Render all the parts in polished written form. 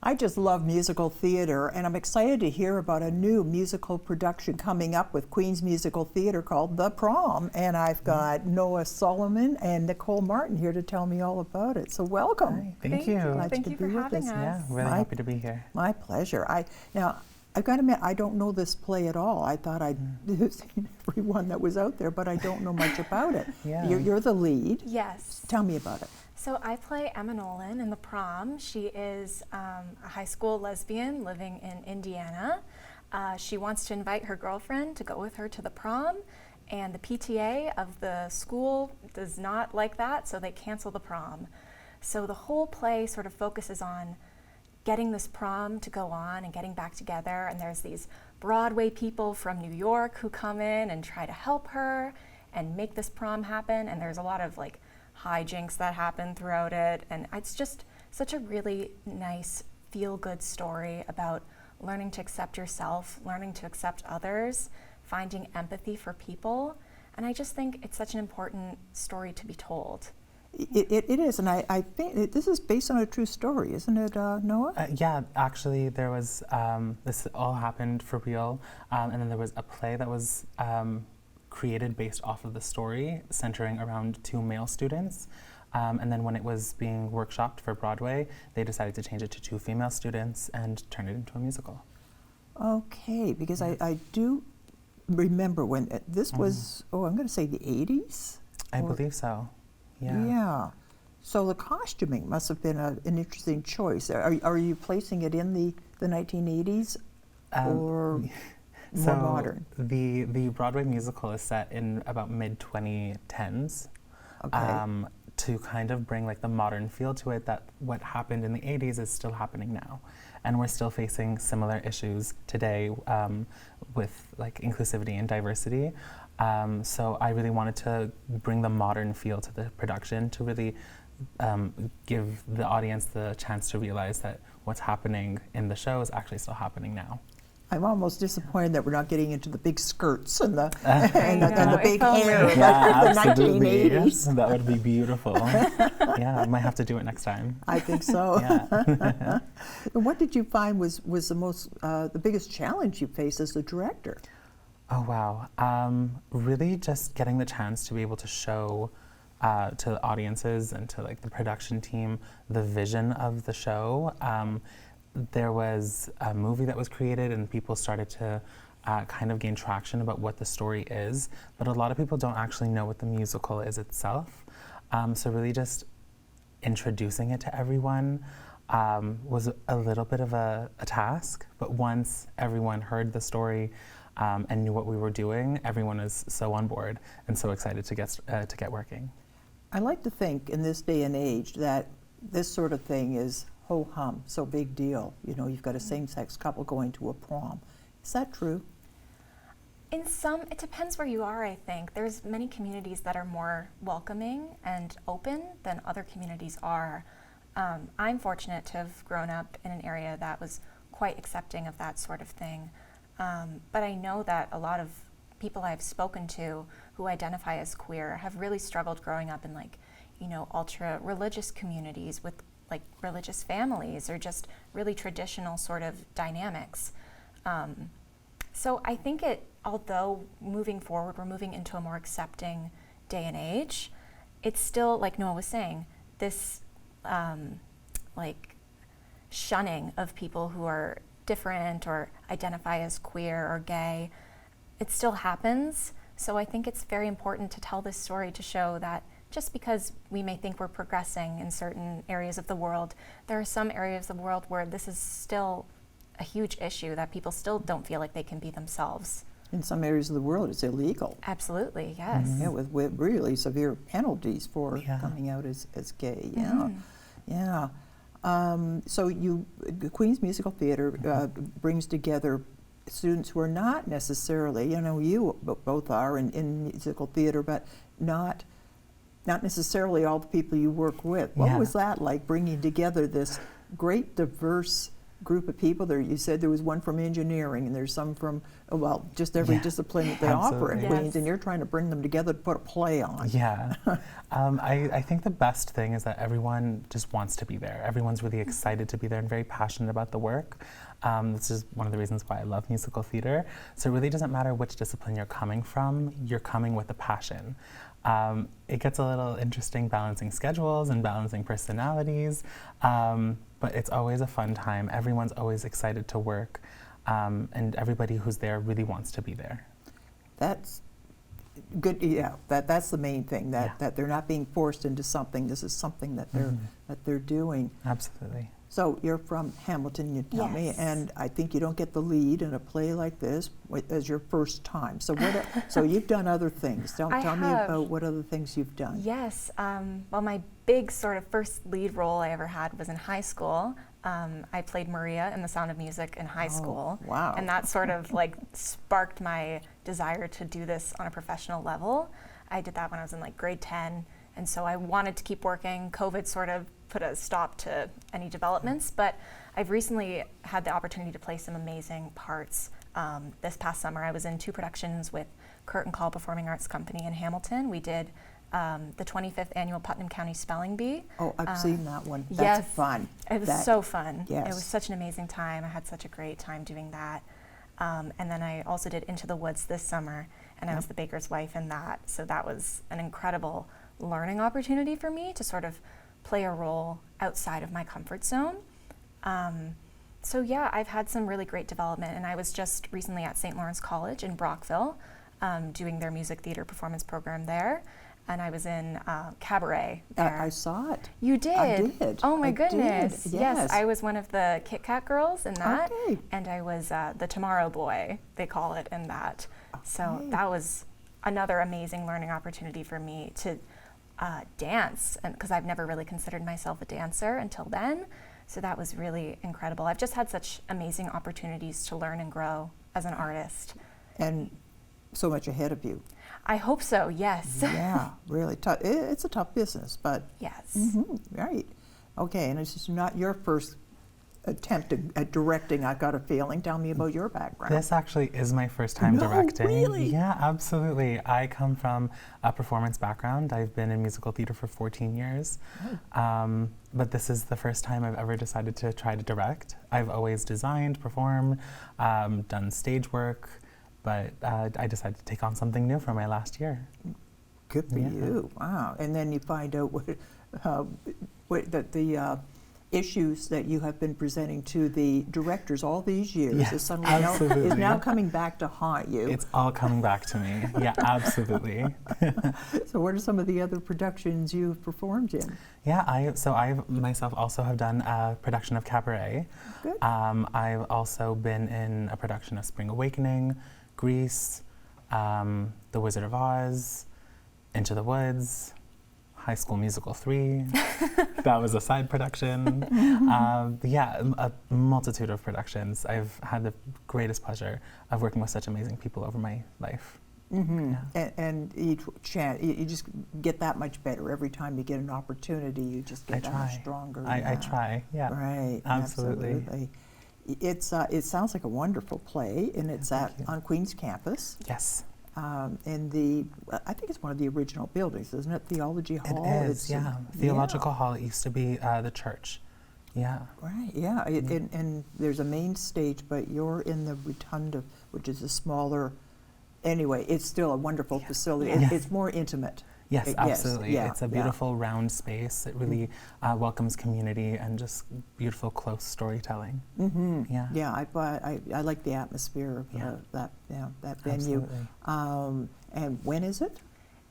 I just love musical theater, and I'm excited to hear about a new musical production coming up with Queen's Musical Theater called The Prom. And I've got Noah Solomon and Nicole Martin here to tell me all about it. So welcome. Hi, thank you. Glad Thank to you be for with having us. us. Yeah, really happy to be here. My pleasure. Now, I've got to admit, I don't know this play at all. I thought I'd seen every one that was out there, but I don't know much about it. Yeah. You're the lead. Yes. Tell me about it. So I play Emma Nolan in The Prom. She is a high school lesbian living in Indiana. She wants to invite her girlfriend to go with her to the prom, and the PTA of the school does not like that, so they cancel the prom. So the whole play sort of focuses on getting this prom to go on and getting back together, and there's these Broadway people from New York who come in and try to help her and make this prom happen, and there's a lot of like hijinks that happen throughout it, and it's just such a really nice feel-good story about learning to accept yourself, learning to accept others, finding empathy for people, and I just think it's such an important story to be told. It is, and I think this is based on a true story, isn't it, Noah? Yeah, actually, there was, this all happened for real, and then there was a play that was created based off of the story, centering around 2 male students. And then when it was being workshopped for Broadway, they decided to change it to 2 female students and turn it into a musical. Okay, because I do remember when this was, I'm going to say the 80s? I believe so. Yeah. Yeah. So the costuming must have been an interesting choice. Are you placing it in the 1980s or more modern? The Broadway musical is set in about mid-2010s. Okay. To kind of bring like the modern feel to it, that what happened in the 80s is still happening now. And we're still facing similar issues today with like inclusivity and diversity. So I really wanted to bring the modern feel to the production to really give the audience the chance to realize that what's happening in the show is actually still happening now. I'm almost disappointed that we're not getting into the big skirts and the and the big hair of Yeah, the absolutely. 1980s. That would be beautiful. Yeah, I might have to do it next time. I think so. Yeah. And what did you find was the biggest challenge you faced as the director? Oh, wow. Really just getting the chance to be able to show to the audiences and to like the production team the vision of the show. There was a movie that was created and people started to kind of gain traction about what the story is, but a lot of people don't actually know what the musical is itself. So really just introducing it to everyone was a little bit of a task, but once everyone heard the story and knew what we were doing, everyone is so on board and so excited to get working. I like to think in this day and age that this sort of thing is ho-hum, so big deal. You know, you've got a same-sex couple going to a prom. Is that true? In some, it depends where you are, I think. There's many communities that are more welcoming and open than other communities are. I'm fortunate to have grown up in an area that was quite accepting of that sort of thing. But I know that a lot of people I've spoken to who identify as queer have really struggled growing up in like, you know, ultra-religious communities with like religious families or just really traditional sort of dynamics. So I think although moving forward, we're moving into a more accepting day and age, it's still, like Noah was saying, this like shunning of people who are different or identify as queer or gay, it still happens. So I think it's very important to tell this story to show that just because we may think we're progressing in certain areas of the world, there are some areas of the world where this is still a huge issue, that people still don't feel like they can be themselves. In some areas of the world, it's illegal. Absolutely, yes. Yeah, with really severe penalties for coming out as gay. Yeah, yeah. So Queen's Musical Theater brings together students who are not necessarily, you know, you both are in musical theater, but not necessarily all the people you work with. What was that like, bringing together this great diverse group of people there. You said there was one from engineering, and there's some from, well, just every discipline that they offer in Absolutely. Queens, and you're trying to bring them together to put a play on. Yeah. I think the best thing is that everyone just wants to be there. Everyone's really excited to be there and very passionate about the work. This is one of the reasons why I love musical theater. So it really doesn't matter which discipline you're coming from, you're coming with a passion. It gets a little interesting balancing schedules and balancing personalities, but it's always a fun time. Everyone's always excited to work, and everybody who's there really wants to be there. That's good. Yeah, that's the main thing. That they're not being forced into something. This is something that they're doing. Absolutely. So you're from Hamilton, you tell me, and I think you don't get the lead in a play like this as your first time. So so you've done other things. Tell me about what other things you've done. Yes. Well, my big sort of first lead role I ever had was in high school. I played Maria in The Sound of Music in high school. Wow. And that sort of like sparked my desire to do this on a professional level. I did that when I was in like grade 10. And so I wanted to keep working. COVID sort of put a stop to any developments, but I've recently had the opportunity to play some amazing parts. This past summer, I was in 2 productions with Curtain Call Performing Arts Company in Hamilton. We did the 25th annual Putnam County Spelling Bee. Oh, I've seen that one. That's yes, fun. It was so fun. Yes. It was such an amazing time. I had such a great time doing that. And then I also did Into the Woods this summer, and I was the baker's wife in that. So that was an incredible learning opportunity for me to sort of play a role outside of my comfort zone. So yeah, I've had some really great development, and I was just recently at St. Lawrence College in Brockville doing their music theater performance program there, and I was in cabaret there. I saw it. You did? I did. Oh my I goodness. did, Yes, I was one of the Kit Kat girls in that, Okay. and I was the Tomorrow Boy, they call it, in that. So Okay. that was another amazing learning opportunity for me to dance, and because I've never really considered myself a dancer until then. So that was really incredible. I've just had such amazing opportunities to learn and grow as an artist. And so much ahead of you. I hope so, yes. Yeah, really tough. It's a tough business, but Yes. right. Okay, and this is not your first attempt at directing, I've got a feeling. Tell me about your background. This actually is my first time directing. Really? Yeah, absolutely. I come from a performance background. I've been in musical theater for 14 years. But this is the first time I've ever decided to try to direct. I've always designed, performed, done stage work, but I decided to take on something new for my last year. Good for you. Wow. And then you find out that the issues that you have been presenting to the directors all these years Yes, is suddenly is now coming back to haunt you. It's all coming back to me. Yeah, absolutely. So what are some of the other productions you've performed in? Yeah, I myself also have done a production of cabaret. Good. I've also been in a production of Spring Awakening, Grease, The Wizard of Oz, Into the Woods, High School Musical 3. That was a side production. Yeah, a multitude of productions. I've had the greatest pleasure of working with such amazing people over my life. Yeah. And each chance, you just get that much better every time you get an opportunity. You just get that much stronger. I try. Yeah. Right. Absolutely. It sounds like a wonderful play, and it's on Queen's campus. Yes. I think it's one of the original buildings, isn't it? Theology Hall. It is. Yeah. Theological Hall. It used to be the church. Yeah. Right. Yeah. And there's a main stage, but you're in the rotunda, which is a smaller. Anyway, it's still a wonderful facility. Yeah. It's more intimate. Yes, absolutely. Yes, It's a beautiful round space. It really welcomes community and just beautiful, close storytelling. Yeah. Yeah, I like the atmosphere of that venue. Absolutely. And when is it?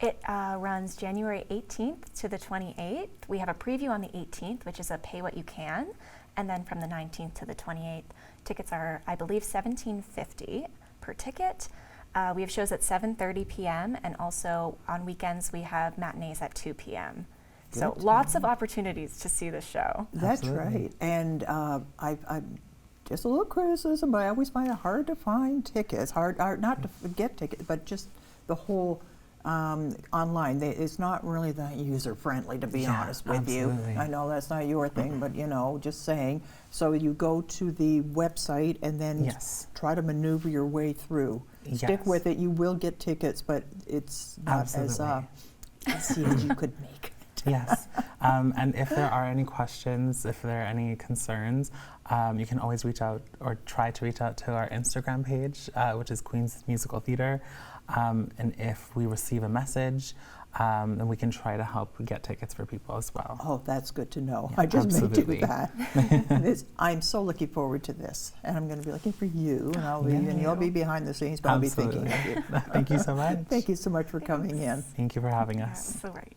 It runs January 18th to the 28th. We have a preview on the 18th, which is a pay what you can, and then from the 19th to the 28th, tickets are, I believe, $17.50 per ticket. We have shows at 7:30 p.m. and also on weekends we have matinees at 2 p.m. So lots of opportunities to see the show. That's right. And I just a little criticism, but I always find it hard to find tickets. Hard not to get tickets, but just the whole online. It's not really that user-friendly, to be Yeah, honest with absolutely. you. I know that's not your thing, but you know, just saying. So you go to the website and then Yes. try to maneuver your way through. Stick Yes. with it. You will get tickets, but it's not as easy as you could make it. Yes. And if there are any questions, if there are any concerns, you can always reach out or try to reach out to our Instagram page, which is Queens Musical Theatre. And if we receive a message, then we can try to help get tickets for people as well. Oh, that's good to know. Yeah, I just may absolutely. do that. I'm so looking forward to this, and I'm going to be looking for you, and and you'll be behind the scenes, but I'll be thinking of you. Thank you so much. Thank you so much for coming in. Thank you for having Yeah, us. so right.